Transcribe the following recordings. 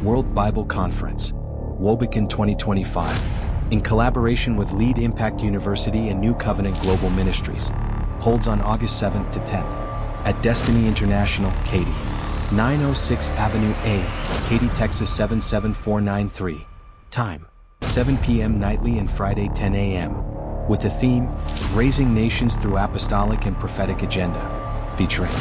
World Bible Conference, WOBICON 2025, in collaboration with Lead Impact University and New Covenant Global Ministries, holds on August 7th to 10th at Destiny International, Katy, 906 Avenue A, Katy, Texas 77493. Time, 7 p.m. nightly and Friday 10 a.m. with the theme, Raising Nations Through Apostolic and Prophetic Agenda, featuring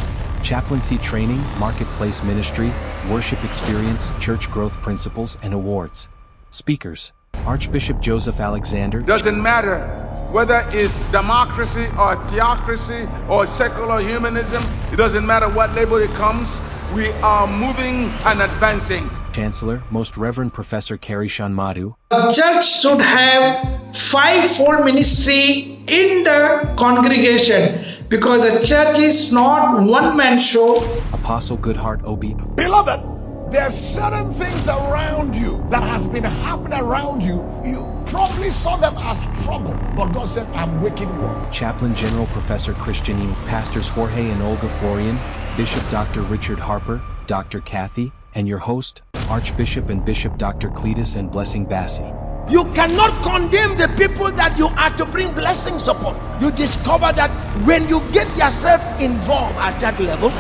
chaplaincy training, marketplace ministry, worship experience, church growth principles, and awards. Speakers, Archbishop Joseph Alexander. Doesn't matter whether it's democracy or theocracy or secular humanism, it doesn't matter what label it comes, we are moving and advancing. Chancellor, Most Reverend Professor Carrie Madhu. A church should have fivefold ministry in the congregation because the church is not one-man show. Apostle Goodheart Obi. Beloved, there are certain things around you that has been happening around you. You probably saw them as trouble, but God said, I'm waking you up. Chaplain General Professor Christian E. Pastors Jorge and Olga Florian, Bishop Dr. Richard Harper, Dr. Kathy, and your host, Archbishop and Bishop Dr. Cletus and Blessing Bassi. You cannot condemn the people that you are to bring blessings upon. You discover that when you get yourself involved at that level,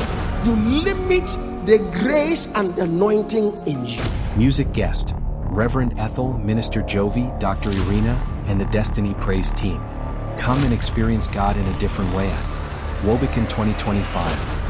you limit the grace and the anointing in you. Music guest, Reverend Ethel, Minister Jovi, Dr. Irina, and the Destiny Praise team. Come and experience God in a different way at WOBICON 2025.